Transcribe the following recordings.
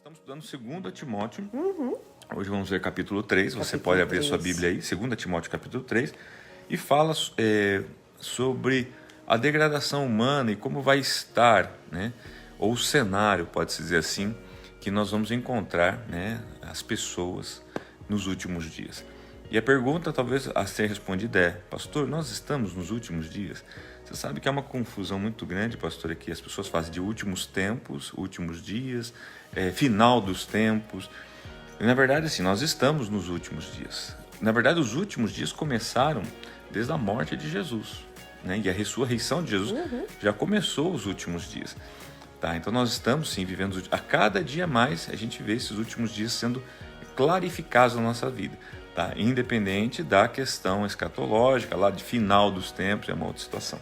Estamos estudando 2 Timóteo. Uhum. Hoje vamos ver capítulo 3. Você Capítulo pode abrir a sua 3. Bíblia aí, 2 Timóteo capítulo 3. E fala sobre a degradação humana e como vai estar, né? Ou o cenário, pode-se dizer assim, que nós vamos encontrar, né, as pessoas nos últimos dias. E a pergunta talvez a ser respondida é: pastor, nós estamos nos últimos dias? Você sabe que é uma confusão muito grande, pastor, aqui. As pessoas fazem de últimos tempos, últimos dias, final dos tempos. E, na verdade, assim, nós estamos nos últimos dias. Na verdade, os últimos dias começaram desde a morte de Jesus, né? E a ressurreição de Jesus já começou os últimos dias. Tá? Então nós estamos, sim, vivendo... A cada dia mais a gente vê esses últimos dias sendo clarificados na nossa vida. Tá? Independente da questão escatológica, lá de final dos tempos, é uma outra situação.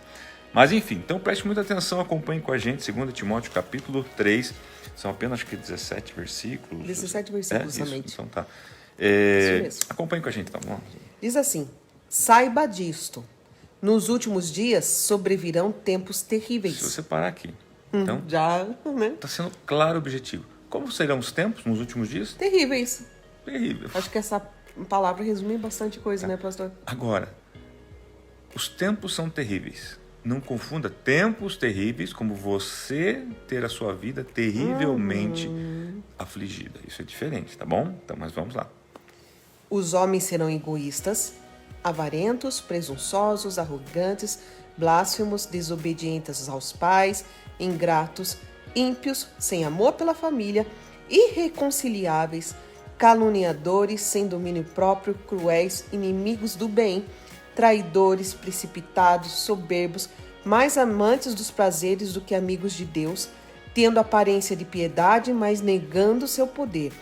Mas enfim, então preste muita atenção, acompanhe com a gente, 2 Timóteo capítulo 3, são apenas acho que 17 versículos. 17 versículos isso, somente. então tá. Isso mesmo. Acompanhe com a gente, tá bom? Diz assim: saiba disto, nos últimos dias sobrevirão tempos terríveis. Se você parar aqui, então, Já, né? está sendo claro o objetivo. Como serão os tempos nos últimos dias? Terríveis. Terrível. Acho que essa palavra resume bastante coisa, né, pastor? Agora, os tempos são terríveis. Não confunda tempos terríveis como você ter a sua vida terrivelmente afligida. Isso é diferente, tá bom? Então, mas vamos lá. Os homens serão egoístas, avarentos, presunçosos, arrogantes, blasfemos, desobedientes aos pais, ingratos, ímpios, sem amor pela família, irreconciliáveis, caluniadores, sem domínio próprio, cruéis, inimigos do bem, traidores, precipitados, soberbos, mais amantes dos prazeres do que amigos de Deus, tendo aparência de piedade, mas negando seu poder.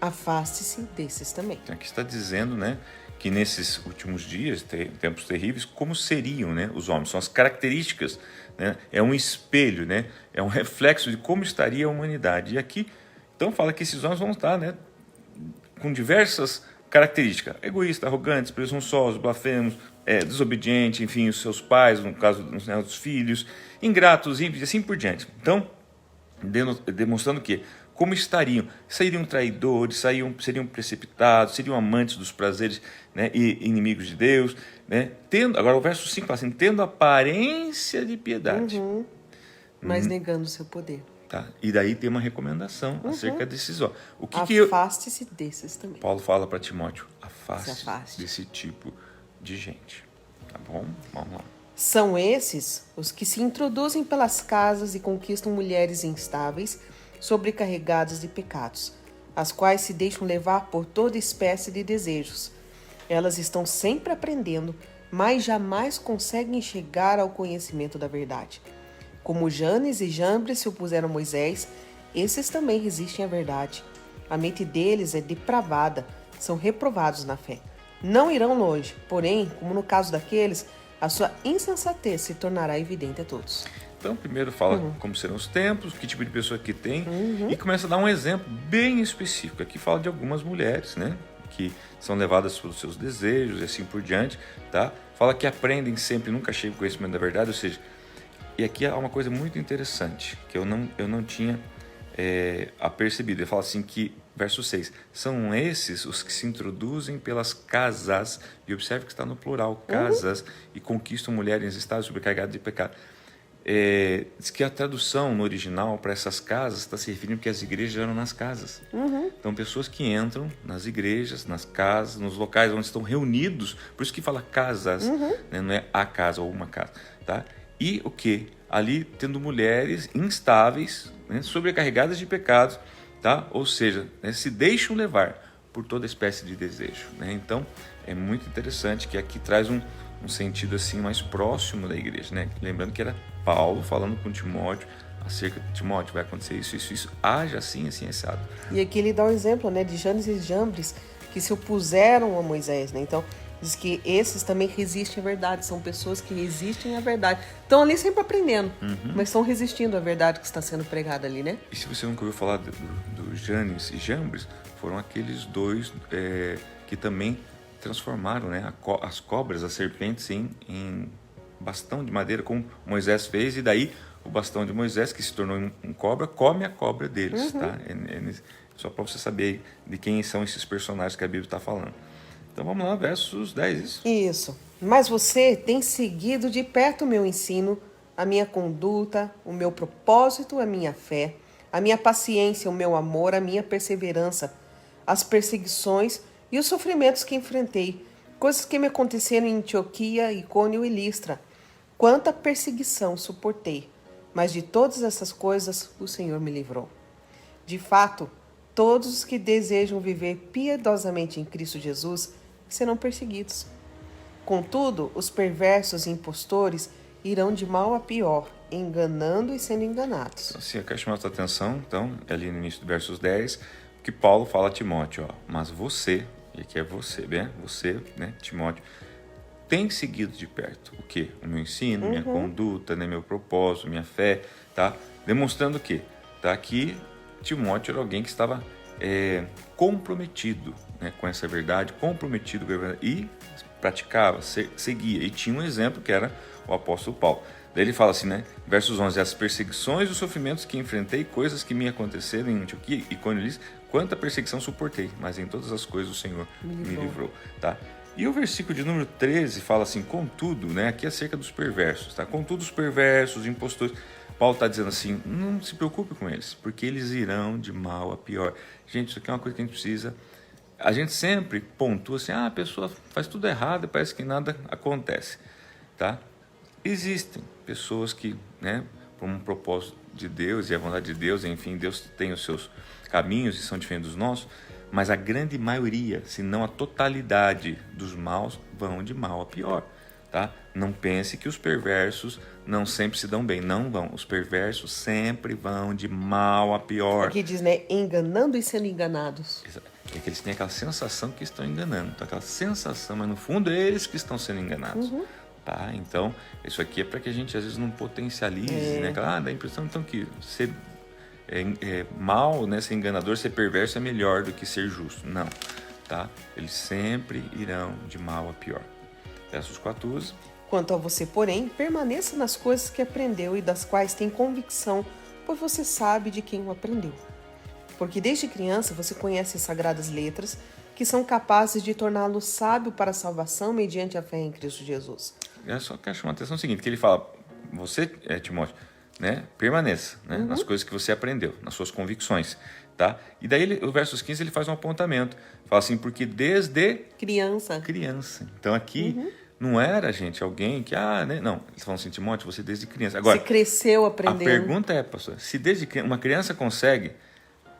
Afaste-se desses também. Aqui está dizendo, né, que nesses últimos dias, tempos terríveis, como seriam, né, os homens? São as características, né? É um espelho, né? É um reflexo de como estaria a humanidade. E aqui, então, fala que esses homens vão estar, né, com diversas características: egoístas, arrogantes, presunçosos, blasfemos, desobedientes, enfim, os seus pais, no caso dos filhos, ingratos, ímpios, e assim por diante. Então, demonstrando que como estariam? Seriam traidores, seriam precipitados, seriam amantes dos prazeres, né, e inimigos de Deus, né? Agora o verso 5 fala assim: tendo aparência de piedade. Mas negando seu poder. Tá? E daí tem uma recomendação acerca desses. O que Afaste-se desses também. Paulo fala para Timóteo: Se afaste. desse tipo de gente. Tá bom? Vamos lá. São esses os que se introduzem pelas casas e conquistam mulheres instáveis, sobrecarregadas de pecados, as quais se deixam levar por toda espécie de desejos. Elas estão sempre aprendendo, mas jamais conseguem chegar ao conhecimento da verdade. Como Janes e Jambres se opuseram a Moisés, esses também resistem à verdade. A mente deles é depravada, são reprovados na fé. Não irão longe, porém, como no caso daqueles, a sua insensatez se tornará evidente a todos. Então, primeiro fala como serão os tempos, que tipo de pessoa que tem, e começa a dar um exemplo bem específico. Aqui fala de algumas mulheres, né, que são levadas pelos seus desejos e assim por diante, tá? Fala que aprendem sempre, nunca chegam ao conhecimento da verdade, ou seja, e aqui há uma coisa muito interessante, que eu não tinha apercebido. Ele fala assim que, verso 6, são esses os que se introduzem pelas casas, e observe que está no plural, casas, e conquistam mulheres em estado sobrecarregado de pecado. Diz que a tradução no original para essas casas está se referindo que as igrejas eram nas casas. Então, pessoas que entram nas igrejas, nas casas, nos locais onde estão reunidos, por isso que fala casas, né? Não é a casa ou uma casa, tá? E o que? Ali tendo mulheres instáveis, né? Sobrecarregadas de pecados, tá? Ou seja, né? Se deixam levar por toda espécie de desejo, né? Então, é muito interessante que aqui traz um sentido assim mais próximo da igreja, né? Lembrando que era Paulo falando com Timóteo acerca de Timóteo, vai acontecer isso, haja assim, assado. E aqui ele dá um exemplo, né, de Janes e Jambres que se opuseram a Moisés, né? Então, diz que esses também resistem à verdade, são pessoas que resistem à verdade. Estão ali sempre aprendendo, mas estão resistindo à verdade que está sendo pregada ali, né? E se você nunca ouviu falar do Janes e Jambres, foram aqueles dois que também transformaram, né, as cobras, as serpentes em bastão de madeira, como Moisés fez, e daí o bastão de Moisés, que se tornou um cobra, come a cobra deles, tá? Só para você saber de quem são esses personagens que a Bíblia está falando. Então vamos lá, versos 10, isso? Isso. Mas você tem seguido de perto o meu ensino, a minha conduta, o meu propósito, a minha fé, a minha paciência, o meu amor, a minha perseverança, as perseguições e os sofrimentos que enfrentei, coisas que me aconteceram em Antioquia, Icônio e Listra. Quanta perseguição suportei, mas de todas essas coisas o Senhor me livrou. De fato, todos os que desejam viver piedosamente em Cristo Jesus serão perseguidos. Contudo, os perversos e impostores irão de mal a pior, enganando e sendo enganados. Então, assim, eu quero chamar a sua atenção, então, ali no início do versos 10, que Paulo fala a Timóteo, ó, mas você, e aqui é você, né? Você, né, Timóteo, tem seguido de perto o quê? O meu ensino, minha conduta, né, meu propósito, minha fé, tá? Demonstrando o quê? Tá? Que Timóteo era alguém que estava comprometido, né, com essa verdade, comprometido com a verdade, e praticava, seguia, e tinha um exemplo que era o apóstolo Paulo. Daí ele fala assim, né, versos 11, as perseguições e os sofrimentos que enfrentei, coisas que me aconteceram em Antioquia, Icônio e Listra, quanta perseguição suportei, mas em todas as coisas o Senhor me livrou, tá? E o versículo de número 13 fala assim, contudo, né, aqui é acerca dos perversos, tá? Contudo, os perversos, os impostores, Paulo está dizendo assim, não se preocupe com eles, porque eles irão de mal a pior. Gente, isso aqui é uma coisa que a gente precisa... A gente sempre pontua assim, a pessoa faz tudo errado e parece que nada acontece, tá? Existem pessoas que, né, por um propósito de Deus e a vontade de Deus, enfim, Deus tem os seus caminhos e são diferentes dos nossos, mas a grande maioria, se não a totalidade dos maus, vão de mal a pior, tá? Não pense que os perversos não sempre se dão bem, não vão. Os perversos sempre vão de mal a pior. Aqui diz, né, enganando e sendo enganados. É que eles têm aquela sensação que estão enganando, tá? Aquela sensação, mas no fundo é eles que estão sendo enganados. Tá? Então, isso aqui é para que a gente às vezes não potencialize, né? Dá a impressão então que ser mal, né? Ser enganador, ser perverso é melhor do que ser justo. Não, tá? Eles sempre irão de mal a pior. Versos 14. Quanto a você, porém, permaneça nas coisas que aprendeu e das quais tem convicção, pois você sabe de quem o aprendeu. Porque desde criança você conhece as sagradas letras, que são capazes de torná-lo sábio para a salvação mediante a fé em Cristo Jesus. Eu só quero chamar a atenção no seguinte, que ele fala, você, Timóteo, né, permaneça, né, nas coisas que você aprendeu, nas suas convicções, tá? E daí, o versos 15, ele faz um apontamento, fala assim, porque desde... Criança. Então aqui, não era, gente, alguém que, né, não, eles falam assim, Timóteo, você desde criança. Agora, você cresceu aprendendo. A pergunta é, pastor, se desde criança, uma criança consegue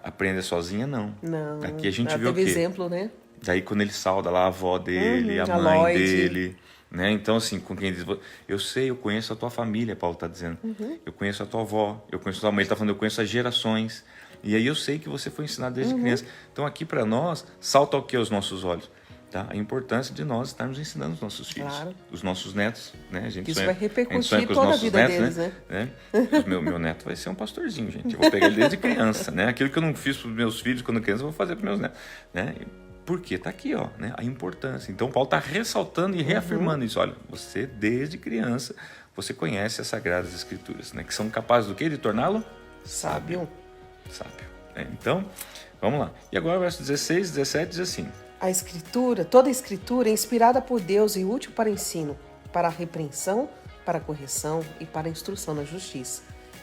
aprender sozinha, não. Não. Aqui a gente vê o quê? exemplo, né? Daí quando ele sauda lá a avó dele, a mãe Lloyd. dele, né? Então assim, com quem diz, eu conheço a tua família, Paulo está dizendo. Eu conheço a tua avó, eu conheço a tua mãe, ele está falando, eu conheço as gerações. E aí eu sei que você foi ensinado desde criança. Então aqui para nós, salta o que aos nossos olhos? Tá? A importância de nós estarmos ensinando os nossos filhos, os nossos netos, né? A gente Isso sonha, vai repercutir a gente sonha com toda os a nossos vida netos, deles, né? Meu neto vai ser um pastorzinho, gente. Eu vou pegar ele desde criança, né? Aquilo que eu não fiz para os meus filhos quando criança, eu vou fazer para os meus netos, né? Porque está aqui, ó, né? A importância. Então Paulo está ressaltando e reafirmando isso. Olha, você desde criança, você conhece as Sagradas Escrituras, né? Que são capazes do quê? De torná-lo sábio. Então, vamos lá. E agora o verso 16, 17 diz assim. A Escritura, toda a Escritura é inspirada por Deus e útil para ensino, para a repreensão, para a correção e para a instrução na justiça,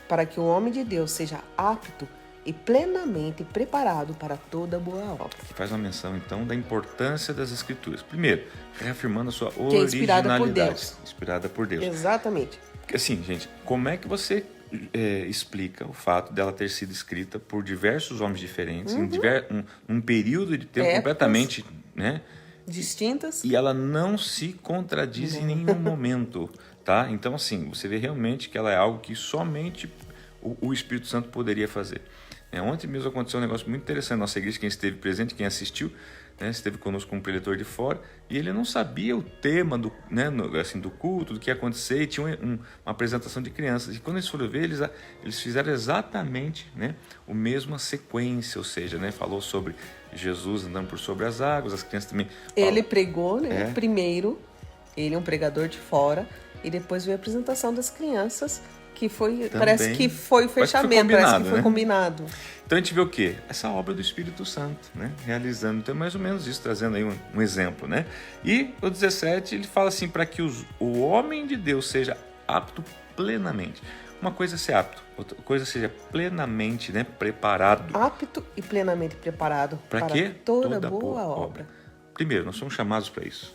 para que o homem de Deus seja apto e plenamente preparado para toda boa obra. Aqui faz uma menção, então, da importância das Escrituras. Primeiro, reafirmando a sua que é inspirada por Deus. Inspirada por Deus. Exatamente. Assim, gente, como é que você explica o fato dela ter sido escrita por diversos homens diferentes, em um período de tempo completamente, né, distintas, e ela não se contradiz em nenhum momento, tá? Então, assim, você vê realmente que ela é algo que somente o Espírito Santo poderia fazer. Ontem mesmo aconteceu um negócio muito interessante na nossa igreja, quem esteve presente, quem assistiu, né, esteve conosco com um preletor de fora, e ele não sabia o tema do, né, assim, do culto, do que ia acontecer, e tinha uma apresentação de crianças. E quando eles foram ver, eles fizeram exatamente, né, a mesma sequência, ou seja, né, falou sobre Jesus andando por sobre as águas, as crianças também... Ele pregou, né, primeiro, ele é um pregador de fora, e depois veio a apresentação das crianças, Que foi, Também. parece que foi o fechamento, parece que foi combinado. Então a gente vê o quê? Essa obra do Espírito Santo, né? Realizando, então mais ou menos isso, trazendo aí um exemplo, né? E o 17, ele fala assim, para que o homem de Deus seja apto plenamente. Uma coisa é ser apto, outra coisa seja plenamente, né, preparado. Apto e plenamente preparado para quê? toda boa obra. Primeiro, nós somos chamados para isso,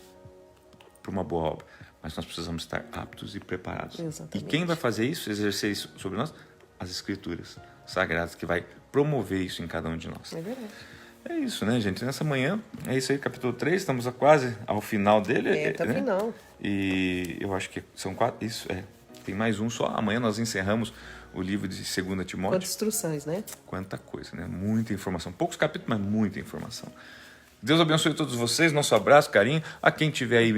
para uma boa obra, mas nós precisamos estar aptos e preparados. Exatamente. E quem vai fazer isso, exercer isso sobre nós? As Escrituras Sagradas, que vai promover isso em cada um de nós. É verdade. É isso, né, gente? Nessa manhã, é isso aí, capítulo 3, estamos quase ao final dele. Tá final. E eu acho que são 4, tem mais um só. Amanhã nós encerramos o livro de 2 Timóteo. Quantas instruções, né? Quanta coisa, né? Muita informação. Poucos capítulos, mas muita informação. Deus abençoe todos vocês. Nosso abraço, carinho. A quem tiver aí